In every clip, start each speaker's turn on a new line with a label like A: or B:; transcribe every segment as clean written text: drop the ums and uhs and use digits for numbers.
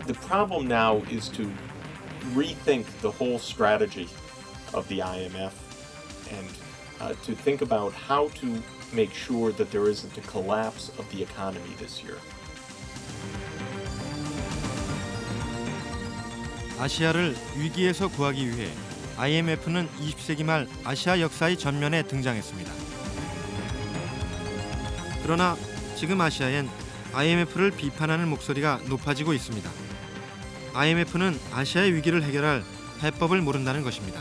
A: The problem now is to rethink the whole strategy of the IMF and to think about how to make sure that there isn't a collapse of the economy this year.
B: 아시아를 위기에서 구하기 위해 IMF는 20세기 말 아시아 역사의 전면에 등장했습니다. 그러나 지금 아시아엔 IMF를 비판하는 목소리가 높아지고 있습니다. IMF는 아시아의 위기를 해결할 해법을 모른다는 것입니다.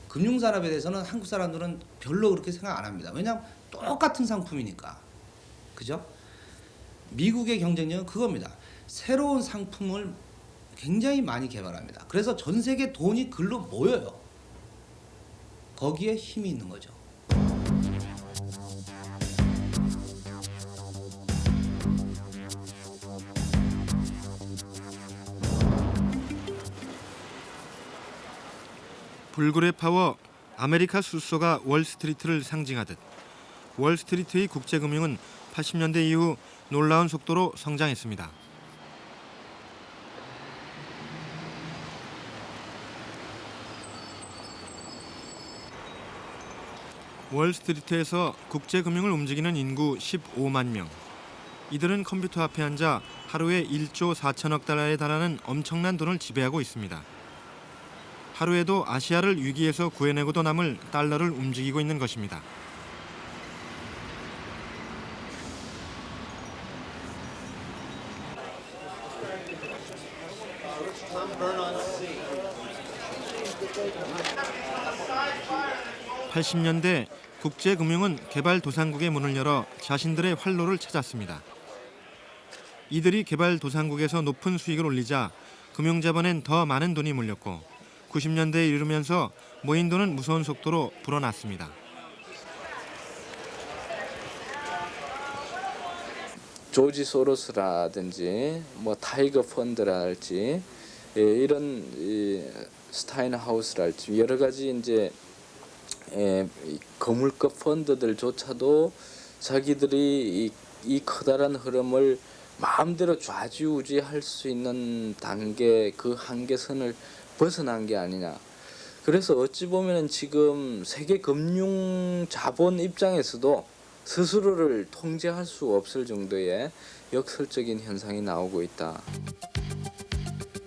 C: 금융산업에 대해서는 한국 사람들은 별로 그렇게 생각 안 합니다. 왜냐하면 똑같은 상품이니까. 그죠? 미국의 경쟁력은 그겁니다. 새로운 상품을 굉장히 많이 개발합니다. 그래서 전 세계 돈이 글로 모여요. 거기에 힘이 있는 거죠.
B: 불굴의 파워, 아메리카 수소가 월스트리트를 상징하듯 월스트리트의 국제금융은 80년대 이후 놀라운 속도로 성장했습니다. 월스트리트에서 국제금융을 움직이는 인구 15만 명. 이들은 컴퓨터 앞에 앉아 하루에 1조 4천억 달러에 달하는 엄청난 돈을 지배하고 있습니다. 하루에도 아시아를 위기에서 구해내고도 남을 달러를 움직이고 있는 것입니다. (80년대) 국제금융은 개발도상국의 문을 열어 자신들의 활로를 찾았습니다. 이들이 개발도상국에서 높은 수익을 올리자 금융자본엔 더 많은 돈이 몰렸고 90년대에 이르면서 모인 돈은 무서운 속도로 불어났습니다.
D: 조지 소로스라든지 뭐 타이거 펀드랄지 이런 스타인하우스랄지 여러 가지 이제 거물급 펀드들조차도 자기들이 이 커다란 흐름을 마음대로 좌지우지할 수 있는 단계 그 한계선을 벗어난 게 아니냐. 그래서 어찌 보면 지금 세계 금융 자본 입장에서도 스스로를 통제할 수 없을 정도의 역설적인 현상이 나오고 있다.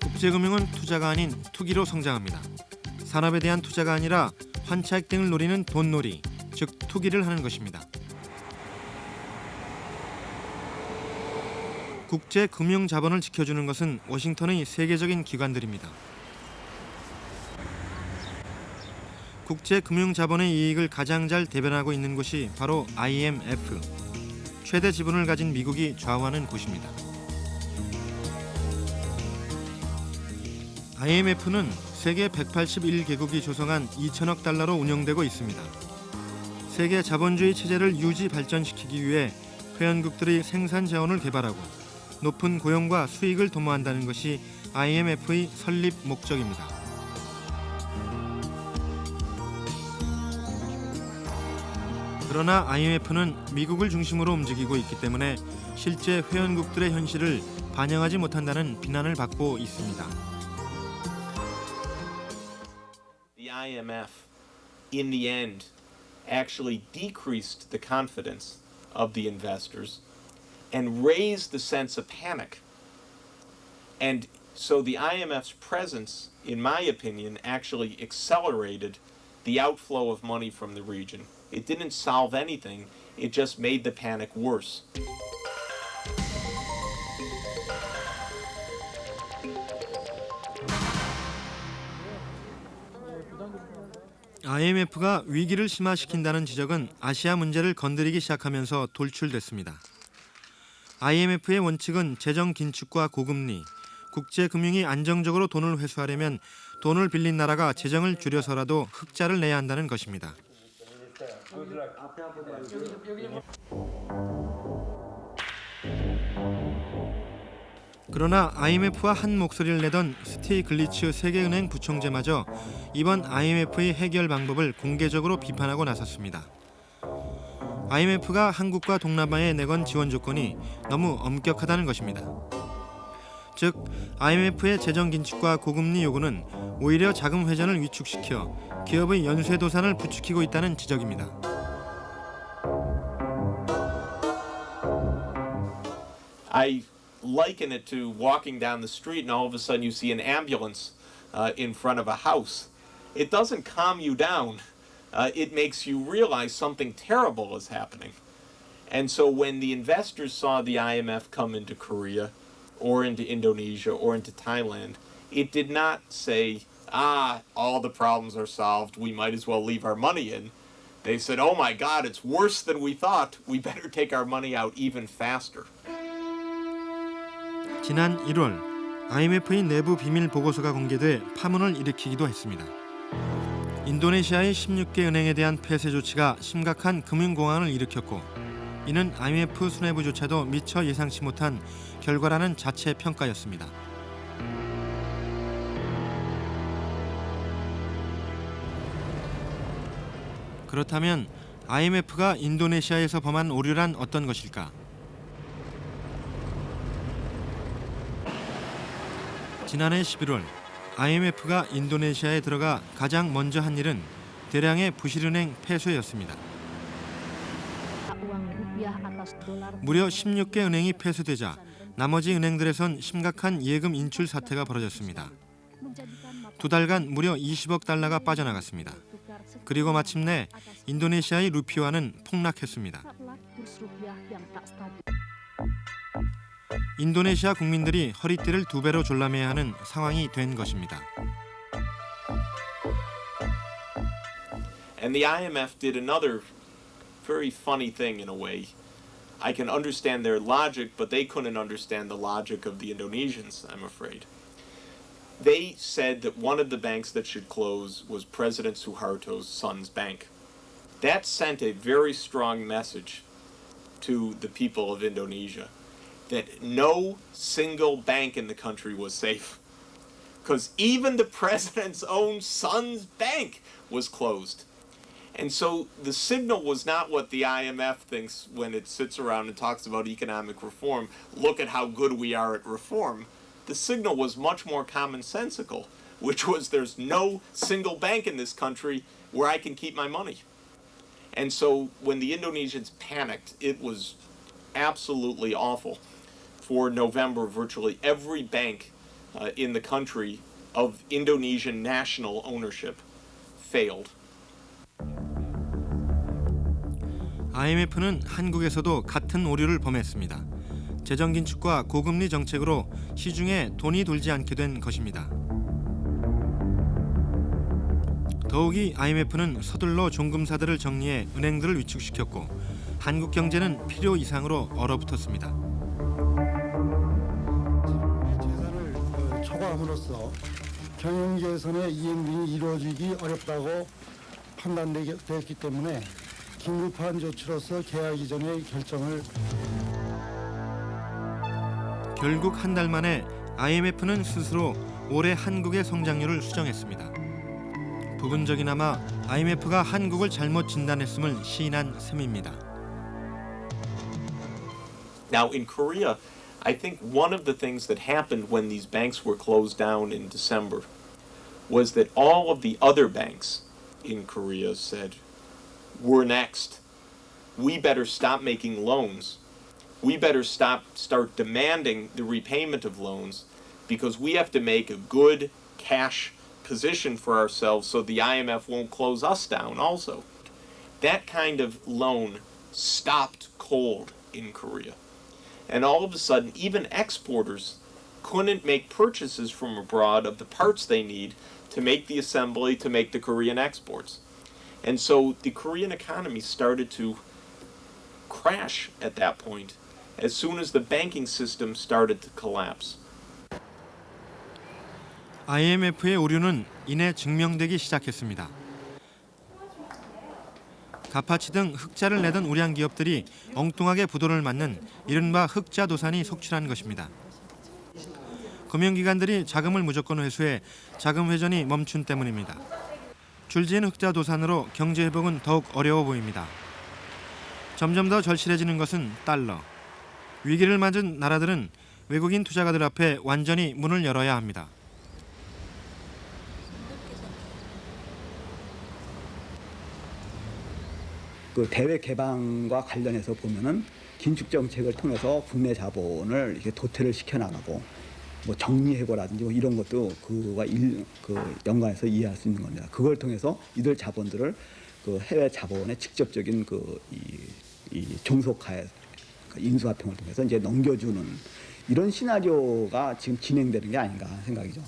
B: 국제금융은 투자가 아닌 투기로 성장합니다. 산업에 대한 투자가 아니라 환차 획득을 노리는 돈놀이, 즉 투기를 하는 것입니다. 국제금융 자본을 지켜주는 것은 워싱턴의 세계적인 기관들입니다. 국제금융 자본의 이익을 가장 잘 대변하고 있는 곳이 바로 IMF, 최대 지분을 가진 미국이 좌우하는 곳입니다. IMF는 세계 181개국이 조성한 2천억 달러로 운영되고 있습니다. 세계 자본주의 체제를 유지 발전시키기 위해 회원국들이 생산 자원을 개발하고 높은 고용과 수익을 도모한다는 것이 IMF의 설립 목적입니다. 그러나 IMF는 미국을 중심으로 움직이고 있기 때문에 실제 회원국들의 현실을 반영하지 못한다는 비난을 받고 있습니다.
A: The IMF, in the end, actually decreased the confidence of the investors and raised the sense of panic. And so the IMF's presence, in my opinion, actually accelerated the outflow of money from the region. It didn't solve anything, it just made the panic worse.
B: IMF가 위기를 심화시킨다는 지적은 아시아 문제를 건드리기 시작하면서 돌출됐습니다. IMF의 원칙은 재정 긴축과 고금리, 국제금융이 안정적으로 돈을 회수하려면 돈을 빌린 나라가 재정을 줄여서라도 흑자를 내야 한다는 것입니다. 그러나 IMF와 한 목소리를 내던 스티글리츠 세계은행 부총재마저 이번 IMF의 해결 방법을 공개적으로 비판하고 나섰습니다. IMF가 한국과 동남아에 내건 지원 조건이 너무 엄격하다는 것입니다. 즉, IMF의 재정 긴축과 고금리 요구는 오히려 자금 회전을 위축시켜 기업의 연쇄도산을 부추기고 있다는 지적입니다.
A: I liken it to walking down the street and all of a sudden you see an ambulance in front of a house. It doesn't calm you down. It makes you realize something terrible is happening. And so when the investors saw the IMF come into Korea or into Indonesia or into Thailand, it did not say, all the problems are solved, we might as well leave our money in. They said, oh my God, it's worse than we thought. We better take our money out even faster.
B: 지난 1월 IMF의 내부 비밀 보고서가 공개돼 파문을 일으키기도 했습니다. 인도네시아의 16개 은행에 대한 폐쇄 조치가 심각한 금융공황을 일으켰고 이는 IMF 수뇌부조차도 미처 예상치 못한 결과라는 자체 평가였습니다. 그렇다면 IMF가 인도네시아에서 범한 오류란 어떤 것일까? 지난해 11월 IMF가 인도네시아에 들어가 가장 먼저 한 일은 대량의 부실은행 폐쇄였습니다. 무려 16개 은행이 폐쇄되자 나머지 은행들에선 심각한 예금 인출 사태가 벌어졌습니다. 2달간 무려 20억 달러가 빠져나갔습니다. 그리고 마침내 인도네시아의 루피화는 폭락했습니다. 인도네시아 국민들이 허리띠를 2배로 졸라매야 하는 상황이 된 것입니다.
A: And the IMF did another very funny thing in a way. I can understand their logic, but they couldn't understand the logic of the Indonesians, I'm afraid. They said that one of the banks that should close was President Suharto's son's bank. That sent a very strong message to the people of Indonesia that no single bank in the country was safe. Because even the president's own son's bank was closed. And so the signal was not what the IMF thinks when it sits around and talks about economic reform. Look at how good we are at reform. The signal was much more commonsensical, which was there's no single bank in this country where I can keep my money. And so when the Indonesians panicked, it was absolutely awful. For November, virtually every bank in the country of Indonesian national ownership failed.
B: IMF는 한국에서도 같은 오류를 범했습니다. 재정 긴축과 고금리 정책으로 시중에 돈이 돌지 않게 된 것입니다. 더욱이 IMF는 서둘러 종금사들을 정리해 은행들을 위축시켰고 한국 경제는 필요 이상으로 얼어붙었습니다.
E: 재산을 초과함으로써 경영 개선의 이행 이루어지기 어렵다고 판단되었기 때문에 긴급한 조치로서 계약 이전의 결정을
B: 결국 한 달 만에 IMF는 스스로 올해 한국의 성장률을 수정했습니다. 부분적이나마 IMF가 한국을 잘못 진단했음을 시인한 셈입니다.
A: Now in Korea, I think one of the things that happened when these banks were closed down in December was that all of the other banks in Korea said, we're next. We better stop making loans. We better start demanding the repayment of loans because we have to make a good cash position for ourselves so the IMF won't close us down also. That kind of loan stopped cold in Korea. And all of a sudden, even exporters couldn't make purchases from abroad of the parts they need to make the assembly, to make the Korean exports. And so the Korean economy started to crash at that point as soon as the banking system started to collapse.
B: IMF의 오류는 이내 증명되기 시작했습니다. 가파치 등 흑자를 내던 우량 기업들이 엉뚱하게 부도를 맞는 이른바 흑자 도산이 속출한 것입니다. 금융기관들이 자금을 무조건 회수해 자금 회전이 멈춘 때문입니다. 줄지은 흑자 도산으로 경제 회복은 더욱 어려워 보입니다. 점점 더 절실해지는 것은 달러. 위기를 맞은 나라들은 외국인 투자가들 앞에 완전히 문을 열어야 합니다.
F: 그 대외 개방과 관련해서 보면은 긴축 정책을 통해서 국내 자본을 이렇게 도태를 시켜나가고 뭐 정리해고라든지 뭐 이런 것도 그와 연관해서 이해할 수 있는 겁니다. 그걸 통해서 이들 자본들을 그 해외 자본의 직접적인 이 종속화에 인수합병을 통해서 이제 넘겨주는 이런 시나리오가 지금 진행되는 게 아닌가 생각이죠.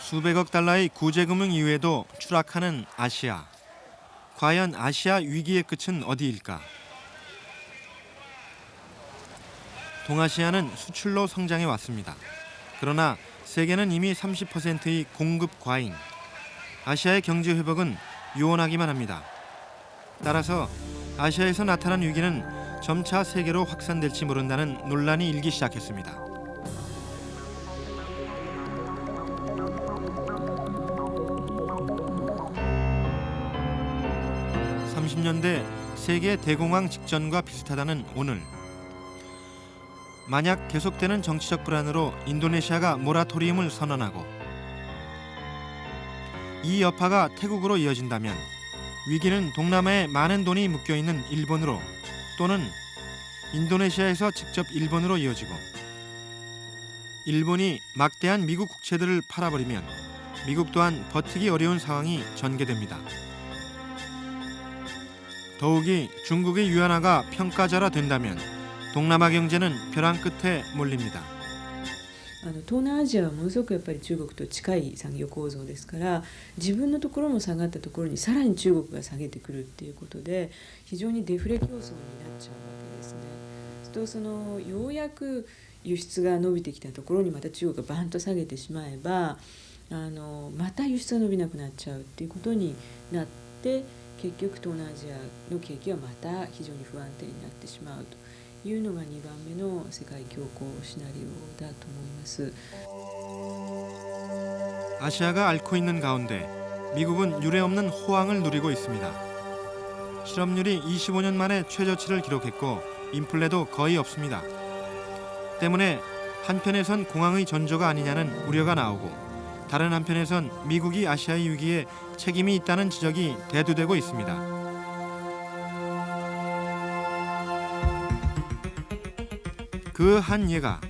B: 수백억 달러의 구제금융 이후에도 추락하는 아시아. 과연 아시아 위기의 끝은 어디일까? 동아시아는 수출로 성장해 왔습니다. 그러나 세계는 이미 30%의 공급 과잉. 아시아의 경제 회복은 요원하기만 합니다. 따라서 아시아에서 나타난 위기는 점차 세계로 확산될지 모른다는 논란이 일기 시작했습니다. (30년대) 세계 대공황 직전과 비슷하다는 오늘. 만약 계속되는 정치적 불안으로 인도네시아가 모라토리움을 선언하고 이 여파가 태국으로 이어진다면 위기는 동남아에 많은 돈이 묶여있는 일본으로 또는 인도네시아에서 직접 일본으로 이어지고 일본이 막대한 미국 국채들을 팔아버리면 미국 또한 버티기 어려운 상황이 전개됩니다. 더욱이 중국의 위안화가 평가절하 된다면 동남아 경제는 벼랑 끝에 몰립니다.
G: 東南アジアはものすごくやっぱり中国と近い産業構造ですから自分のところも下がったところにさらに中国が下げてくるっていうことで非常にデフレ競争になっちゃうわけですね。そのようやく輸出が伸びてきたところにまた中国がバンと下げてしまえばまた輸出が伸びなくなっちゃうっていうことになって結局東南アジアの景気はまた非常に不安定になってしまうと。いうのが2番目の世界恐慌シナリオだと思います.
B: 아시아가 앓고 있는 가운데 미국은 유례없는 호황을 누리고 있습니다. 실업률이 25년 만에 최저치를 기록했고 인플레도 거의 없습니다. 때문에 한편에선 공황의 전조가 아니냐는 우려가 나오고 다른 한편에선 미국이 아시아의 위기에 책임이 있다는 지적이 대두되고 있습니다. 그 한 예가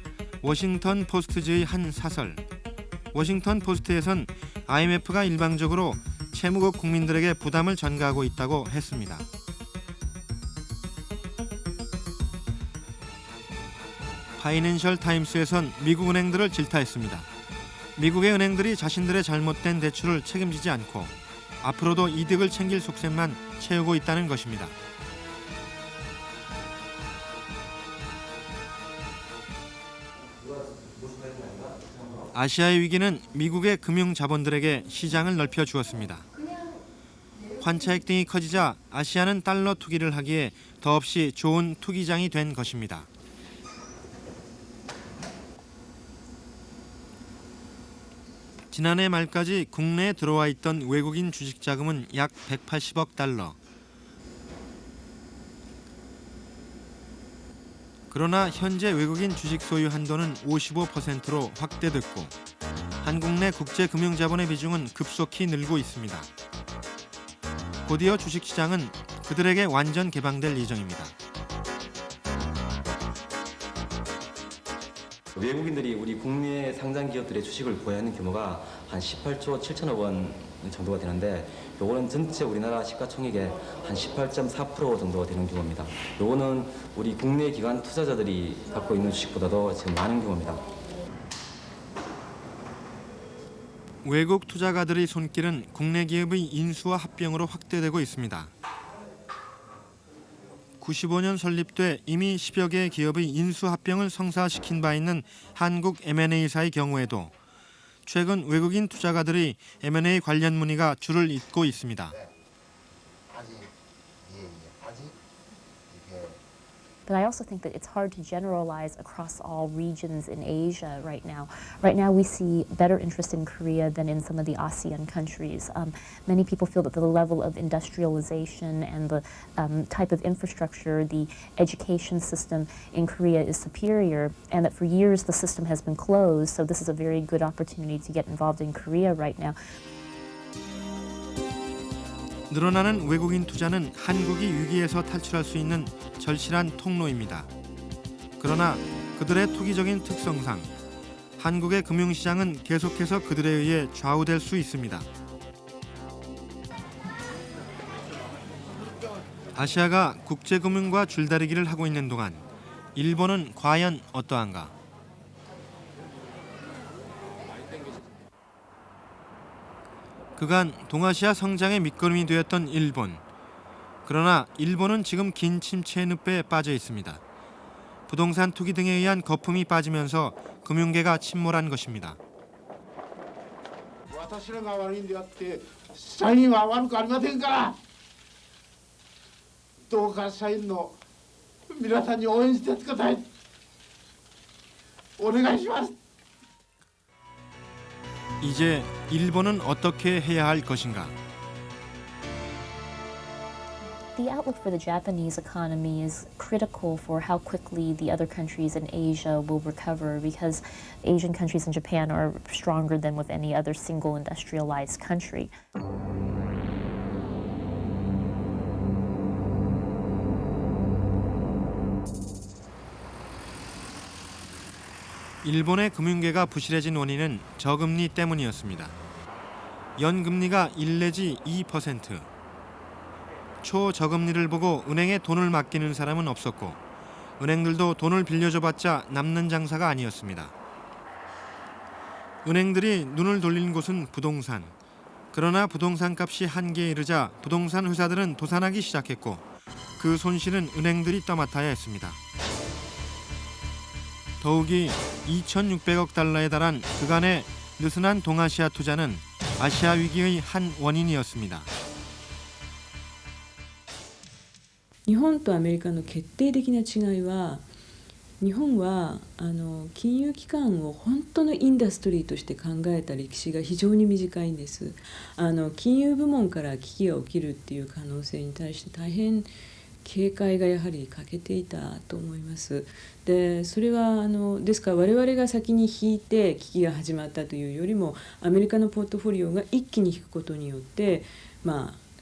B: 워싱턴 포스트지의 한 사설. 워싱턴 포스트에선 IMF가 일방적으로 채무국 국민들에게 부담을 전가하고 있다고 했습니다. 파이낸셜 타임스에선 미국 은행들을 질타했습니다. 미국의 은행들이 자신들의 잘못된 대출을 책임지지 않고 앞으로도 이득을 챙길 속셈만 채우고 있다는 것입니다. 아시아의 위기는 미국의 금융 자본들에게 시장을 넓혀 주었습니다. 환차익 등이 커지자 아시아는 달러 투기를 하기에 더없이 좋은 투기장이 된 것입니다. 지난해 말까지 국내에 들어와 있던 외국인 주식 자금은 약 180억 달러. 그러나 현재 외국인 주식 소유 한도는 55%로 확대됐고 한국 내 국제금융자본의 비중은 급속히 늘고 있습니다. 곧이어 주식시장은 그들에게 완전 개방될 예정입니다.
H: 외국인들이 우리 국내 상장 기업들의 주식을 보유하는 규모가 한 18조 7천억 원 정도가 되는데 요거는 전체 우리나라 시가총액의 한 18.4% 정도가 되는 규모입니다. 요거는 우리 국내 기관 투자자들이 갖고 있는 주식보다도 지금 많은 규모입니다.
B: 외국 투자가들의 손길은 국내 기업의 인수와 합병으로 확대되고 있습니다. 95년 설립돼 이미 10여 개의 기업의 인수 합병을 성사시킨 바 있는 한국 M&A사의 경우에도 최근 외국인 투자가들의 M&A 관련 문의가 줄을 잇고 있습니다.
I: But I also think that it's hard to generalize across all regions in Asia right now. Right now we see better interest in Korea than in some of the ASEAN countries. Many people feel that the level of industrialization and the type of infrastructure, the education system in Korea is superior, and that for years the system has been closed, so this is a very good opportunity to get involved in Korea right now.
B: 늘어나는 외국인 투자는 한국이 위기에서 탈출할 수 있는 절실한 통로입니다. 그러나 그들의 투기적인 특성상 한국의 금융시장은 계속해서 그들에 의해 좌우될 수 있습니다. 아시아가 국제금융과 줄다리기를 하고 있는 동안 일본은 과연 어떠한가? 그간 동아시아 성장의 밑거름이 되었던 일본. 그러나 일본은 지금 긴 침체의 늪에 빠져 있습니다. 부동산 투기 등에 의한 거품이 빠지면서 금융계가 침몰한 것입니다.
J: 私らが悪いんであって社員は悪くありませんから、どうか社員の皆さんに応援してください。お願いします。
B: 이제 일본은 어떻게 해야 할 것인가?
I: The outlook for the Japanese economy is critical for how quickly the other countries in Asia will recover, because Asian countries and Japan are stronger than with any other single industrialized country.
B: 일본의 금융계가 부실해진 원인은 저금리 때문이었습니다. 연금리가 1 내지 2%. 초저금리를 보고 은행에 돈을 맡기는 사람은 없었고 은행들도 돈을 빌려줘봤자 남는 장사가 아니었습니다. 은행들이 눈을 돌린 곳은 부동산. 그러나 부동산 값이 한계에 이르자 부동산 회사들은 도산하기 시작했고 그 손실은 은행들이 떠맡아야 했습니다. 더욱이 2,600억 달러에 달한 그간의 느슨한 동아시아 투자는 아시아 위기의 한 원인이었습니다.
G: 日本とアメリカの決定的な違いは、日本は金融機関を本当のインダストリーとして考えた歴史が非常に短いんです。金融部門から危機が起きるっていう可能性に対して大変警戒がやはり欠けていたと思います。でそれはですから我々が先に引いて危機が始まったというよりもアメリカのポートフォリオが一気に引くことによって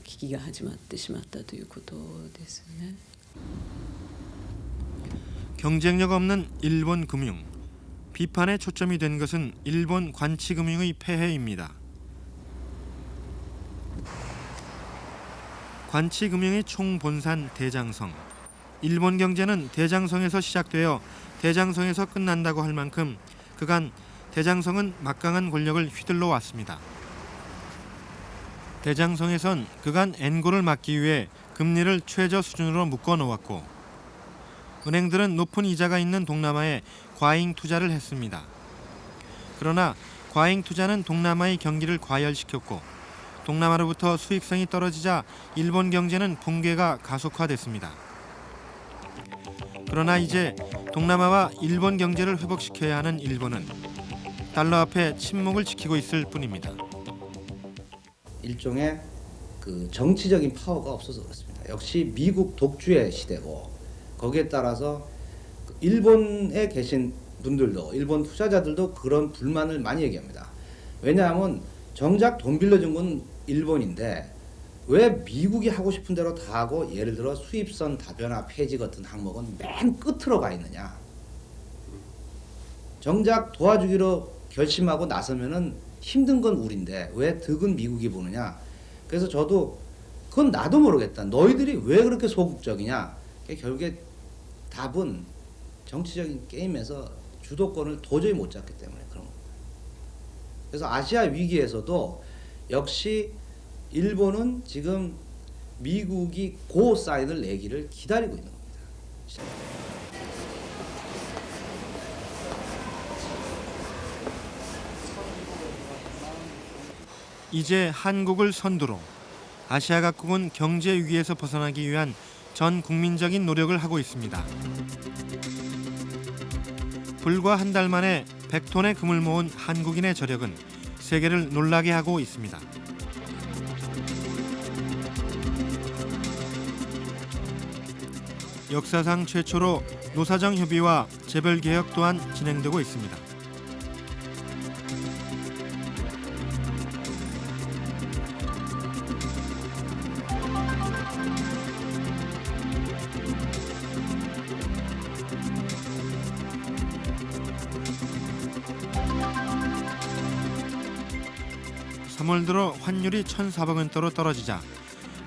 G: 危機が始まってしまったということですね。
B: 경쟁력 없는 일본 금융. 비판에 초점이 된 것은 일본 관치금융의 폐해입니다. 관치금융의 총본산 대장성. 일본 경제는 대장성에서 시작되어 대장성에서 끝난다고 할 만큼 그간 대장성은 막강한 권력을 휘둘러 왔습니다. 대장성에선 그간 엔고를 막기 위해 금리를 최저 수준으로 묶어 놓았고 은행들은 높은 이자가 있는 동남아에 과잉 투자를 했습니다. 그러나 과잉 투자는 동남아의 경기를 과열시켰고 동남아로부터 수익성이 떨어지자 일본 경제는 붕괴가 가속화됐습니다. 그러나 이제 동남아와 일본 경제를 회복시켜야 하는 일본은 달러 앞에 침묵을 지키고 있을 뿐입니다.
C: 일종의 그 정치적인 파워가 없어서 그렇습니다. 역시 미국 독주의 시대고 거기에 따라서 일본에 계신 분들도 일본 투자자들도 그런 불만을 많이 얘기합니다. 왜냐하면 정작 돈 빌려준 건 일본인데 왜 미국이 하고 싶은 대로 다 하고 예를 들어 수입선 다변화 폐지 같은 항목은 맨 끝으로 가 있느냐. 정작 도와주기로 결심하고 나서면은 힘든 건 우리인데 왜 득은 미국이 보느냐. 그래서 저도 그건 나도 모르겠다. 너희들이 왜 그렇게 소극적이냐. 결국에 답은 정치적인 게임에서 주도권을 도저히 못 잡기 때문에 그런 겁니다. 그래서 아시아 위기에서도 역시 일본은 지금 미국이 고 사인을 내기를 기다리고 있는 겁니다.
B: 이제 한국을 선두로 아시아 각국은 경제 위기에서 벗어나기 위한 전 국민적인 노력을 하고 있습니다. 불과 한 달 만에 100톤의 금을 모은 한국인의 저력은 세계를 놀라게 하고 있습니다. 역사상 최초로 노사정 협의와 재벌 개혁 또한 진행되고 있습니다. (3월) 들어 환율이 1,400원대로 떨어지자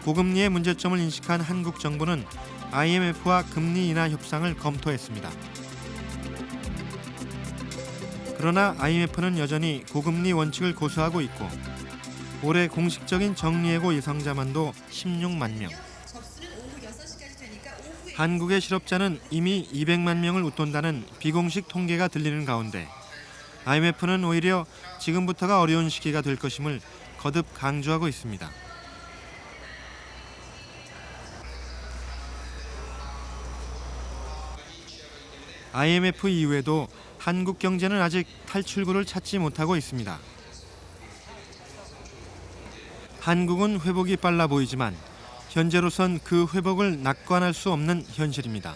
B: 고금리의 문제점을 인식한 한국 정부는 IMF와 금리 인하 협상을 검토했습니다. 그러나 IMF는 여전히 고금리 원칙을 고수하고 있고 올해 공식적인 정리해고 예상자만도 16만 명. 한국의 실업자는 이미 200만 명을 웃돈다는 비공식 통계가 들리는 가운데 IMF는 오히려 지금부터가 어려운 시기가 될 것임을 거듭 강조하고 있습니다. IMF 이후에도 한국 경제는 아직 탈출구를 찾지 못하고 있습니다. 한국은 회복이 빨라 보이지만 현재로선 그 회복을 낙관할 수 없는 현실입니다.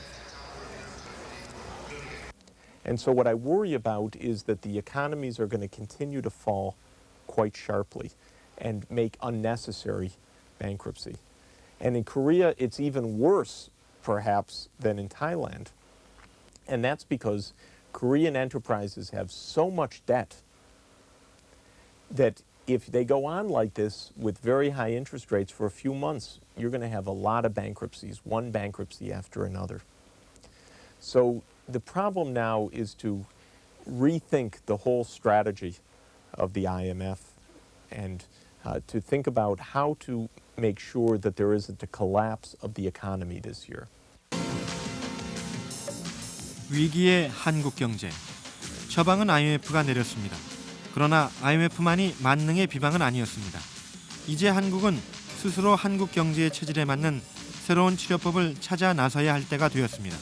A: And so what I worry about is that the economies are going to continue to fall quite sharply and make unnecessary bankruptcy. And in Korea, it's even worse, perhaps, than in Thailand. And that's because Korean enterprises have so much debt that if they go on like this with very high interest rates for a few months, you're going to have a lot of bankruptcies, one bankruptcy after another. So the problem now is to rethink the whole strategy of the IMF and to think about how to make sure that there isn't a collapse of the economy this year.
B: 위기의 한국 경제. 처방은 IMF가 내렸습니다. 그러나 IMF만이 만능의 비방은 아니었습니다. 이제 한국은 스스로 한국 경제의 체질에 맞는 새로운 치료법을 찾아 나서야 할 때가 되었습니다.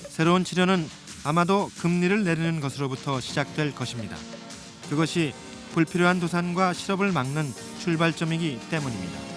B: 새로운 치료는 아마도 금리를 내리는 것으로부터 시작될 것입니다. 그것이 불필요한 도산과 실업을 막는 출발점이기 때문입니다.